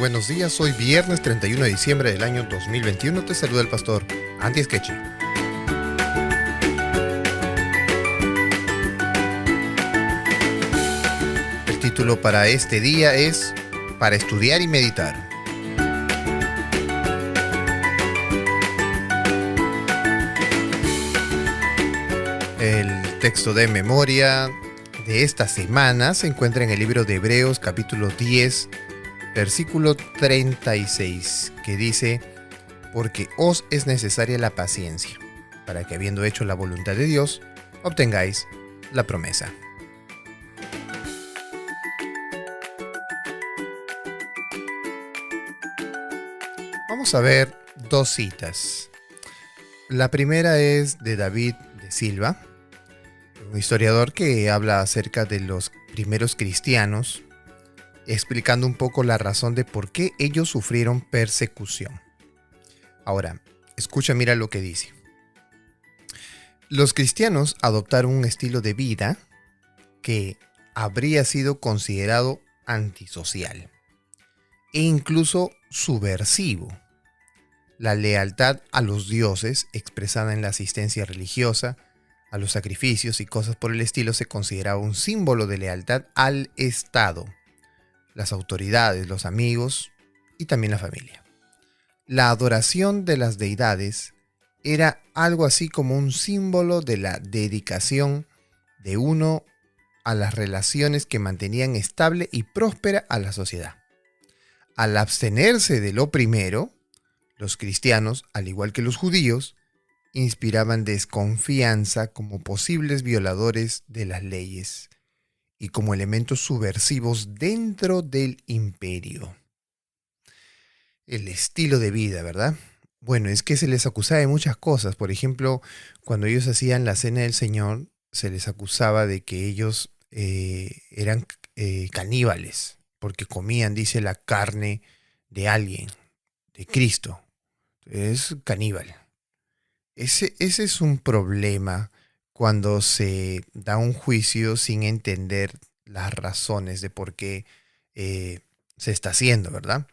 buenos días. Hoy viernes 31 de diciembre del año 2021. Te saluda el pastor Andy Sketchy. El título para este día es Para estudiar y meditar. El texto de memoria de esta semana se encuentra en el libro de Hebreos capítulo 10, versículo 36, que dice: porque os es necesaria la paciencia, para que habiendo hecho la voluntad de Dios, obtengáis la promesa. Vamos a ver dos citas. La primera es de David de Silva, un historiador que habla acerca de los primeros cristianos, explicando un poco la razón de por qué ellos sufrieron persecución. Ahora, mira lo que dice. Los cristianos adoptaron un estilo de vida que habría sido considerado antisocial e incluso subversivo. La lealtad a los dioses, expresada en la asistencia religiosa, a los sacrificios y cosas por el estilo, se consideraba un símbolo de lealtad al Estado, las autoridades, los amigos y también la familia. La adoración de las deidades era algo así como un símbolo de la dedicación de uno a las relaciones que mantenían estable y próspera a la sociedad. Al abstenerse de lo primero, los cristianos, al igual que los judíos, inspiraban desconfianza como posibles violadores de las leyes y como elementos subversivos dentro del imperio. El estilo de vida, ¿verdad? Bueno, es que se les acusaba de muchas cosas. Por ejemplo, cuando ellos hacían la cena del Señor, se les acusaba de que ellos eran caníbales, porque comían, dice, la carne de alguien, de Cristo. Es caníbal. Ese es un problema cuando se da un juicio sin entender las razones de por qué se está haciendo, ¿verdad?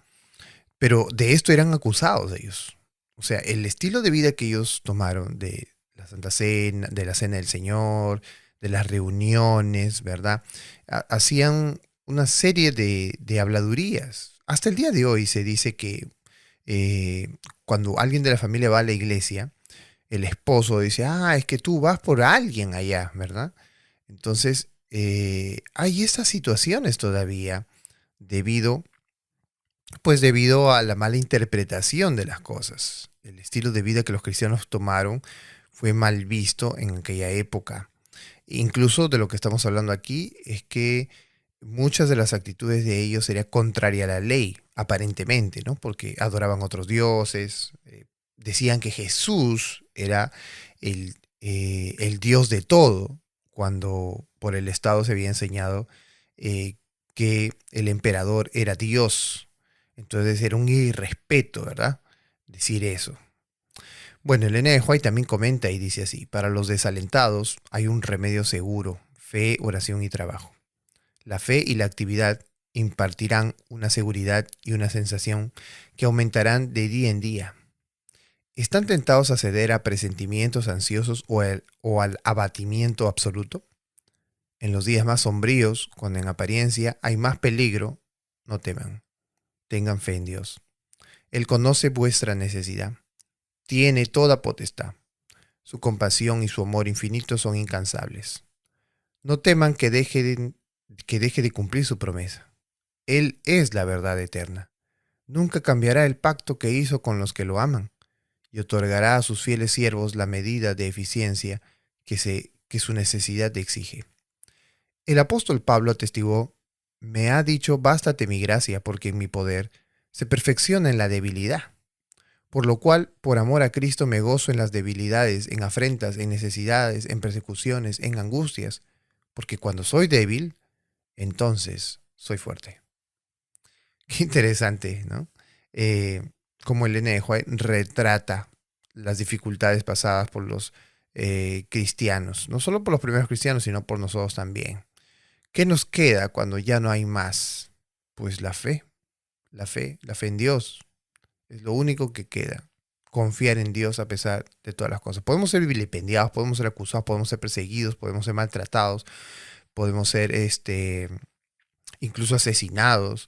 Pero de esto eran acusados ellos. O sea, el estilo de vida que ellos tomaron de la Santa Cena, de la Cena del Señor, de las reuniones, ¿verdad? Hacían una serie de habladurías. Hasta el día de hoy se dice que cuando alguien de la familia va a la iglesia, el esposo dice: es que tú vas por alguien allá, ¿verdad? Entonces, hay estas situaciones todavía debido a la mala interpretación de las cosas. El estilo de vida que los cristianos tomaron fue mal visto en aquella época. Incluso de lo que estamos hablando aquí es que muchas de las actitudes de ellos serían contrarias a la ley, aparentemente, ¿no? Porque adoraban otros dioses, decían que Jesús era el Dios de todo, cuando por el Estado se había enseñado que el emperador era Dios. Entonces era un irrespeto, ¿verdad? Decir eso. Bueno, el N. de White también comenta y dice así: para los desalentados hay un remedio seguro: fe, oración y trabajo. La fe y la actividad impartirán una seguridad y una sensación que aumentarán de día en día. ¿Están tentados a ceder a presentimientos ansiosos o al abatimiento absoluto? En los días más sombríos, cuando en apariencia hay más peligro, no teman. Tengan fe en Dios. Él conoce vuestra necesidad. Tiene toda potestad. Su compasión y su amor infinito son incansables. No teman que deje de cumplir su promesa. Él es la verdad eterna. Nunca cambiará el pacto que hizo con los que lo aman y otorgará a sus fieles siervos la medida de eficiencia que su necesidad exige. El apóstol Pablo atestiguó: me ha dicho, bástate mi gracia, porque en mi poder se perfecciona en la debilidad. Por lo cual, por amor a Cristo, me gozo en las debilidades, en afrentas, en necesidades, en persecuciones, en angustias, porque cuando soy débil, entonces soy fuerte. Qué interesante, ¿no? Como el N. de White retrata las dificultades pasadas por los cristianos, no solo por los primeros cristianos, sino por nosotros también. ¿Qué nos queda cuando ya no hay más? Pues la fe. la fe en Dios. Es lo único que queda. Confiar en Dios a pesar de todas las cosas. Podemos ser vilipendiados, podemos ser acusados, podemos ser perseguidos, podemos ser maltratados, podemos ser incluso asesinados.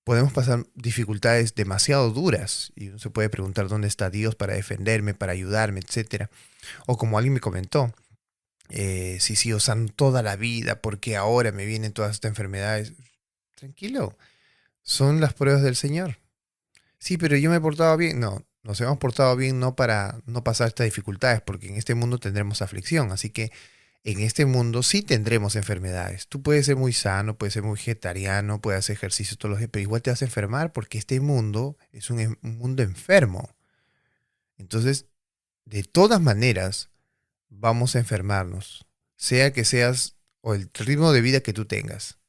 Podemos pasar dificultades demasiado duras y uno se puede preguntar dónde está Dios para defenderme, para ayudarme, etcétera. O como alguien me comentó, sí, sí, o sea, toda la vida, porque ahora me vienen todas estas enfermedades. Tranquilo, son las pruebas del Señor. Sí, pero yo me he portado bien. No, nos hemos portado bien no para no pasar estas dificultades, porque en este mundo tendremos aflicción. Así que en este mundo sí tendremos enfermedades. Tú puedes ser muy sano, puedes ser muy vegetariano, puedes hacer ejercicio todos los días, pero igual te vas a enfermar porque este mundo es un mundo enfermo. Entonces, de todas maneras, vamos a enfermarnos, sea que seas o el ritmo de vida que tú tengas.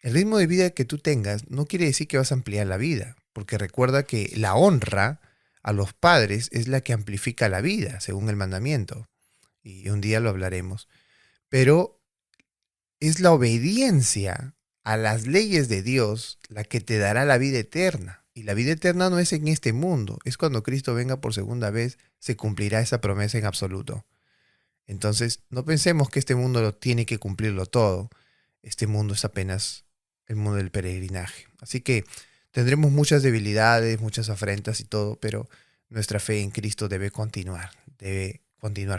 El ritmo de vida que tú tengas no quiere decir que vas a ampliar la vida, porque recuerda que la honra a los padres es la que amplifica la vida, según el mandamiento. Y un día lo hablaremos. Pero es la obediencia a las leyes de Dios la que te dará la vida eterna. Y la vida eterna no es en este mundo, es cuando Cristo venga por segunda vez, se cumplirá esa promesa en absoluto. Entonces, no pensemos que este mundo lo tiene que cumplirlo todo. Este mundo es apenas el mundo del peregrinaje. Así que tendremos muchas debilidades, muchas afrentas y todo, pero nuestra fe en Cristo debe continuar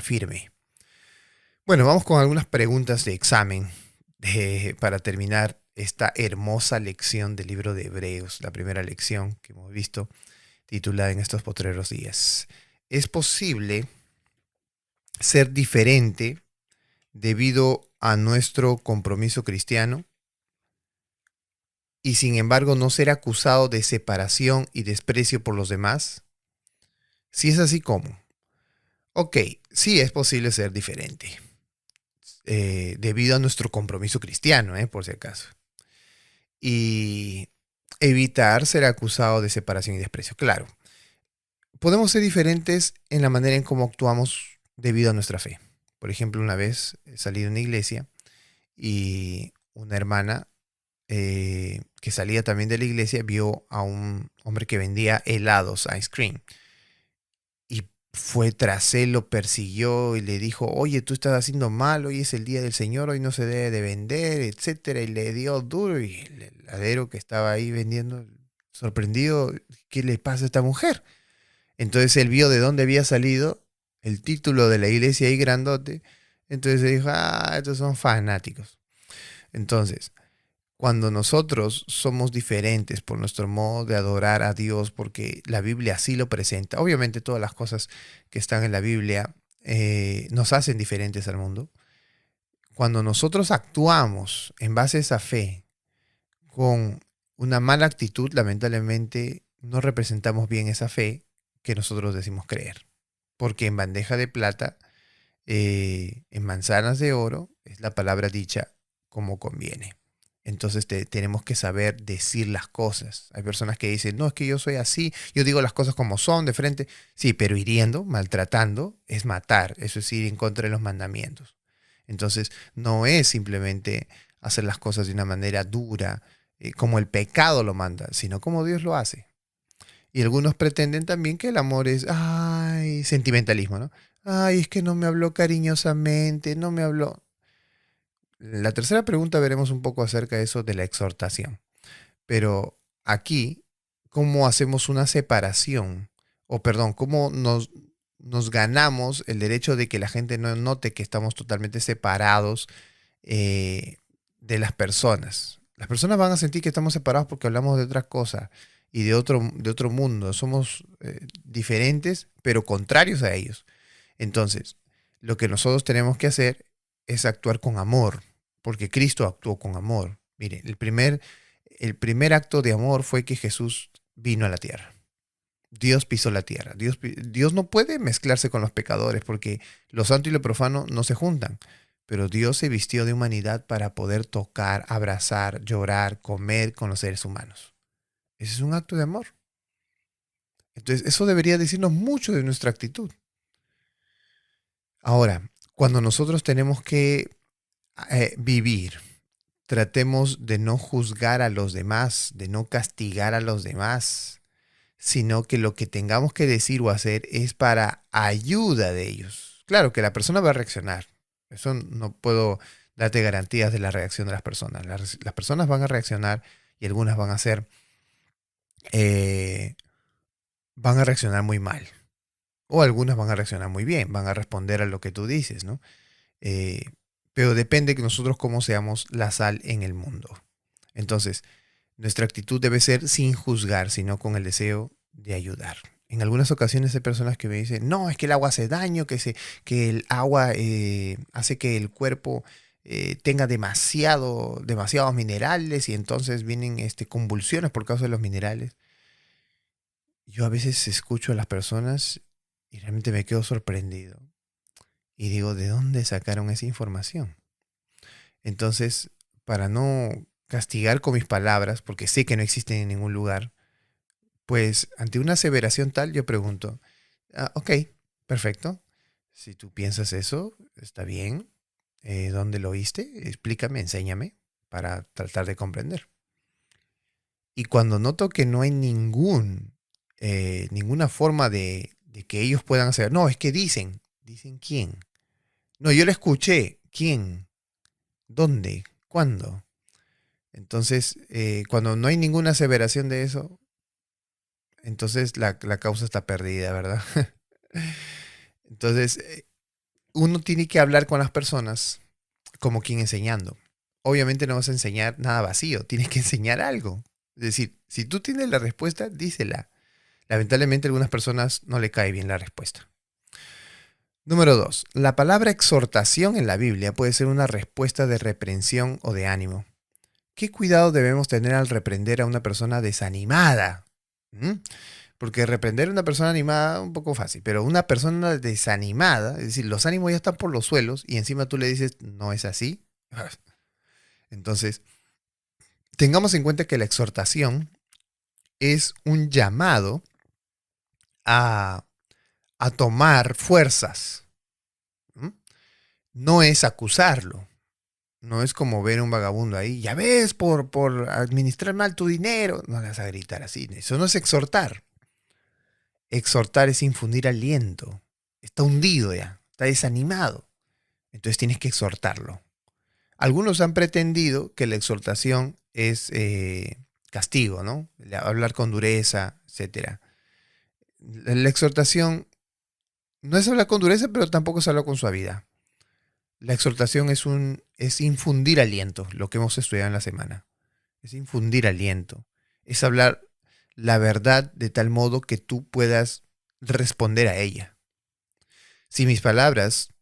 firme. Bueno, vamos con algunas preguntas de examen para terminar esta hermosa lección del libro de Hebreos, la primera lección que hemos visto, titulada en estos postreros días. ¿Es posible ser diferente debido a nuestro compromiso cristiano y sin embargo no ser acusado de separación y desprecio por los demás? Si es así, ¿cómo? Ok, sí es posible ser diferente debido a nuestro compromiso cristiano, por si acaso. Y evitar ser acusado de separación y desprecio. Claro, podemos ser diferentes en la manera en cómo actuamos debido a nuestra fe. Por ejemplo, una vez salí de una iglesia y una hermana que salía también de la iglesia vio a un hombre que vendía helados, ice cream. Y fue tras él, lo persiguió y le dijo, oye, tú estás haciendo mal, hoy es el día del Señor, hoy no se debe de vender, etcétera. Y le dio duro y el heladero que estaba ahí vendiendo, sorprendido, ¿qué le pasa a esta mujer? Entonces él vio de dónde había salido el título de la iglesia ahí grandote. Entonces se dijo, estos son fanáticos. Entonces, cuando nosotros somos diferentes por nuestro modo de adorar a Dios, porque la Biblia así lo presenta, obviamente todas las cosas que están en la Biblia nos hacen diferentes al mundo. Cuando nosotros actuamos en base a esa fe con una mala actitud, lamentablemente no representamos bien esa fe que nosotros decimos creer. Porque en bandeja de plata, en manzanas de oro, es la palabra dicha como conviene. Entonces tenemos que saber decir las cosas. Hay personas que dicen, no, es que yo soy así, yo digo las cosas como son, de frente. Sí, pero hiriendo, maltratando, es matar, eso es ir en contra de los mandamientos. Entonces, no es simplemente hacer las cosas de una manera dura, como el pecado lo manda, sino como Dios lo hace. Y algunos pretenden también que el amor es, ay, sentimentalismo, ¿no? Ay, es que no me habló cariñosamente, no me habló. La tercera pregunta veremos un poco acerca de eso de la exhortación. Pero aquí, ¿cómo hacemos una separación? O perdón, ¿cómo nos ganamos el derecho de que la gente no note que estamos totalmente separados eh, de las personas? Las personas van a sentir que estamos separados porque hablamos de otra cosa y de otro mundo. Somos diferentes, pero contrarios a ellos. Entonces, lo que nosotros tenemos que hacer es actuar con amor, porque Cristo actuó con amor. Mire, el primer acto de amor fue que Jesús vino a la tierra. Dios pisó la tierra. Dios no puede mezclarse con los pecadores porque lo santo y lo profano no se juntan. Pero Dios se vistió de humanidad para poder tocar, abrazar, llorar, comer con los seres humanos. Ese es un acto de amor. Entonces, eso debería decirnos mucho de nuestra actitud. Ahora, cuando nosotros tenemos que vivir tratemos de no juzgar a los demás, de no castigar a los demás, sino que lo que tengamos que decir o hacer es para ayuda de ellos. Claro que la persona va a reaccionar. Eso no puedo darte garantías de la reacción de las personas. Las personas van a reaccionar y algunas eh, van a reaccionar muy mal. O algunas van a reaccionar muy bien, van a responder a lo que tú dices, ¿no? Eh, pero depende de nosotros cómo seamos la sal en el mundo. Entonces, nuestra actitud debe ser sin juzgar, sino con el deseo de ayudar. En algunas ocasiones hay personas que me dicen, no, es que el agua hace daño, que el agua hace que el cuerpo tenga demasiados minerales y entonces vienen convulsiones por causa de los minerales. Yo a veces escucho a las personas y realmente me quedo sorprendido. Y digo, ¿de dónde sacaron esa información? Entonces, para no castigar con mis palabras, porque sé que no existen en ningún lugar, pues ante una aseveración tal, yo pregunto, ok, perfecto. Si tú piensas eso, está bien. ¿Dónde lo oíste? Explícame, enséñame para tratar de comprender. Y cuando noto que no hay ninguna forma de que ellos puedan hacer, no, es que ¿dicen quién? No, yo lo escuché, ¿quién? ¿Dónde? ¿Cuándo? Entonces, cuando no hay ninguna aseveración de eso, entonces la causa está perdida, ¿verdad? Entonces, uno tiene que hablar con las personas como quien enseñando. Obviamente no vas a enseñar nada vacío, tienes que enseñar algo. Es decir, si tú tienes la respuesta, dísela. Lamentablemente a algunas personas no le cae bien la respuesta. Número 2. La palabra exhortación en la Biblia puede ser una respuesta de reprensión o de ánimo. ¿Qué cuidado debemos tener al reprender a una persona desanimada? ¿Mm? Porque reprender a una persona animada es un poco fácil, pero una persona desanimada, es decir, los ánimos ya están por los suelos y encima tú le dices, no es así. Entonces, tengamos en cuenta que la exhortación es un llamado a, a tomar fuerzas. ¿Mm? No es acusarlo. No es como ver a un vagabundo ahí, ya ves, por administrar mal tu dinero. No le vas a gritar así. Eso no es exhortar. Exhortar es infundir aliento. Está hundido ya, está desanimado. Entonces tienes que exhortarlo. Algunos han pretendido que la exhortación es castigo, ¿no? Hablar con dureza, etcétera. La exhortación no es hablar con dureza, pero tampoco es hablar con suavidad. La exhortación es infundir aliento, lo que hemos estudiado en la semana. Es infundir aliento. Es hablar la verdad de tal modo que tú puedas responder a ella. Si mis palabras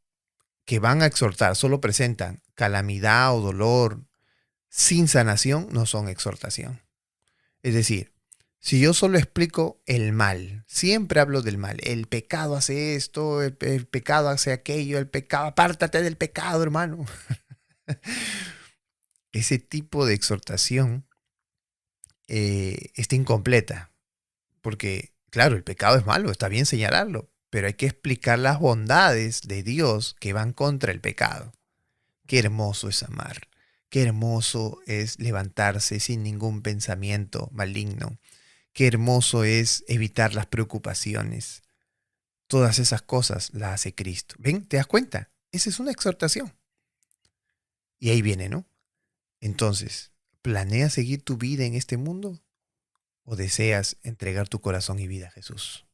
que van a exhortar solo presentan calamidad o dolor sin sanación, no son exhortación. Es decir, si yo solo explico el mal, siempre hablo del mal, el pecado hace esto, el pecado hace aquello, el pecado, apártate del pecado, hermano. Ese tipo de exhortación está incompleta, porque claro, el pecado es malo, está bien señalarlo, pero hay que explicar las bondades de Dios que van contra el pecado. Qué hermoso es amar, qué hermoso es levantarse sin ningún pensamiento maligno, qué hermoso es evitar las preocupaciones. Todas esas cosas las hace Cristo. ¿Ven? ¿Te das cuenta? Esa es una exhortación. Y ahí viene, ¿no? Entonces, ¿planeas seguir tu vida en este mundo o deseas entregar tu corazón y vida a Jesús?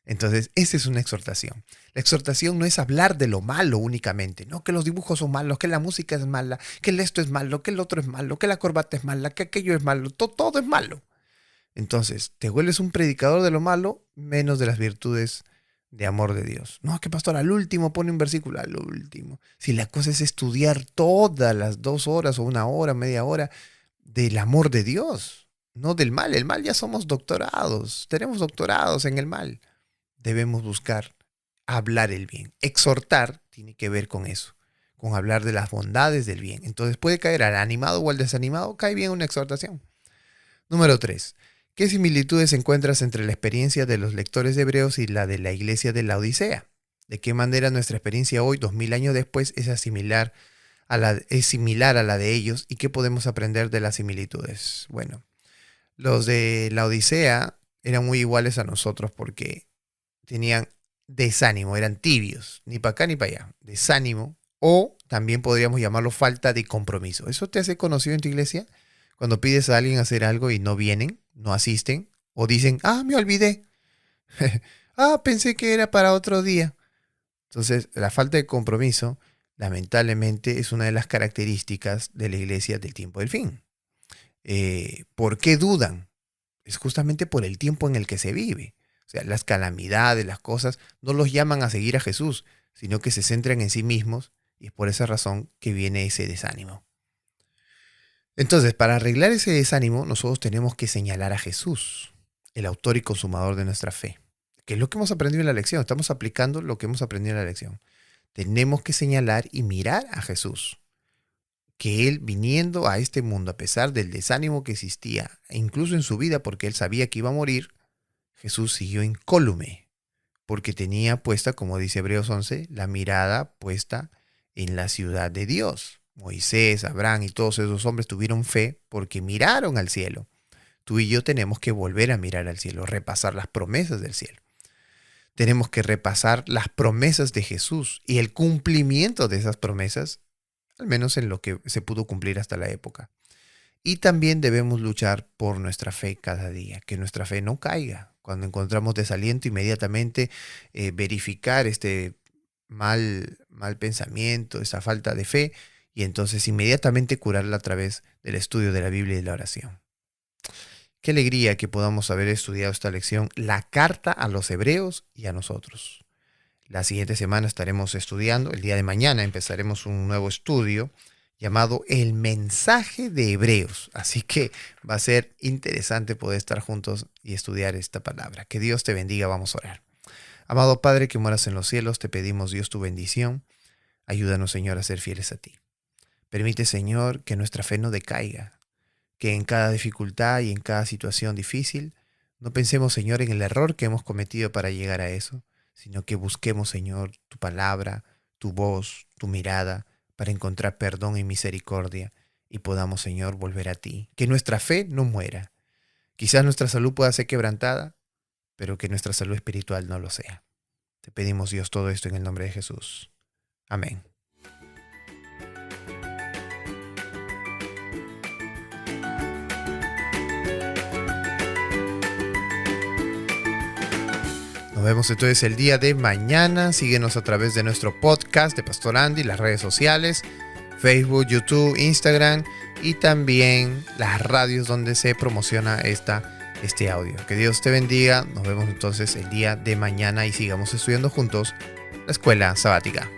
Entonces, esa es una exhortación. La exhortación no es hablar de lo malo únicamente, no que los dibujos son malos, que la música es mala, que esto es malo, que el otro es malo, que la corbata es mala, que aquello es malo, todo es malo. Entonces, te vuelves un predicador de lo malo, menos de las virtudes de amor de Dios. No, que pastor, al último pone un versículo, al último. Si la cosa es estudiar todas las 2 horas o 1 hora, media hora del amor de Dios, no del mal. El mal ya somos doctorados, tenemos doctorados en el mal. Debemos buscar hablar el bien. Exhortar tiene que ver con eso, con hablar de las bondades del bien. Entonces puede caer al animado o al desanimado, cae bien una exhortación. Número 3. ¿Qué similitudes encuentras entre la experiencia de los lectores de Hebreos y la de la iglesia de la Odisea? ¿De qué manera nuestra experiencia hoy, 2000 años después, es similar es similar a la de ellos y qué podemos aprender de las similitudes. Bueno, los de la Odisea eran muy iguales a nosotros porque tenían desánimo, eran tibios, ni para acá ni para allá, desánimo, o también podríamos llamarlo falta de compromiso. ¿Eso te hace conocido en tu iglesia? Cuando pides a alguien hacer algo y no vienen, no asisten, o dicen, me olvidé, pensé que era para otro día. Entonces, la falta de compromiso, lamentablemente, es una de las características de la iglesia del tiempo del fin. ¿Por qué dudan? Es justamente por el tiempo en el que se vive. O sea, las calamidades, las cosas, no los llaman a seguir a Jesús, sino que se centran en sí mismos y es por esa razón que viene ese desánimo. Entonces, para arreglar ese desánimo, nosotros tenemos que señalar a Jesús, el autor y consumador de nuestra fe, que es lo que hemos aprendido en la lección. Estamos aplicando lo que hemos aprendido en la lección. Tenemos que señalar y mirar a Jesús, que Él viniendo a este mundo, a pesar del desánimo que existía, e incluso en su vida porque Él sabía que iba a morir, Jesús siguió incólume, porque tenía puesta, como dice Hebreos 11, la mirada puesta en la ciudad de Dios. Moisés, Abraham y todos esos hombres tuvieron fe porque miraron al cielo. Tú y yo tenemos que volver a mirar al cielo, repasar las promesas del cielo. Tenemos que repasar las promesas de Jesús y el cumplimiento de esas promesas, al menos en lo que se pudo cumplir hasta la época. Y también debemos luchar por nuestra fe cada día, que nuestra fe no caiga. Cuando encontramos desaliento, inmediatamente verificar este mal pensamiento, esa falta de fe, y entonces inmediatamente curarla a través del estudio de la Biblia y la oración. Qué alegría que podamos haber estudiado esta lección, la carta a los hebreos y a nosotros. La siguiente semana estaremos estudiando, el día de mañana empezaremos un nuevo estudio llamado El Mensaje de Hebreos. Así que va a ser interesante poder estar juntos y estudiar esta palabra. Que Dios te bendiga, vamos a orar. Amado Padre que moras en los cielos, te pedimos, Dios, tu bendición. Ayúdanos, Señor, a ser fieles a ti. Permite, Señor, que nuestra fe no decaiga, que en cada dificultad y en cada situación difícil no pensemos, Señor, en el error que hemos cometido para llegar a eso, sino que busquemos, Señor, tu palabra, tu voz, tu mirada, para encontrar perdón y misericordia y podamos, Señor, volver a ti. Que nuestra fe no muera. Quizás nuestra salud pueda ser quebrantada, pero que nuestra salud espiritual no lo sea. Te pedimos, Dios, todo esto en el nombre de Jesús. Amén. Nos vemos entonces el día de mañana. Síguenos a través de nuestro podcast de Pastor Andy, las redes sociales, Facebook, YouTube, Instagram y también las radios donde se promociona este audio. Que Dios te bendiga. Nos vemos entonces el día de mañana y sigamos estudiando juntos la escuela sabática.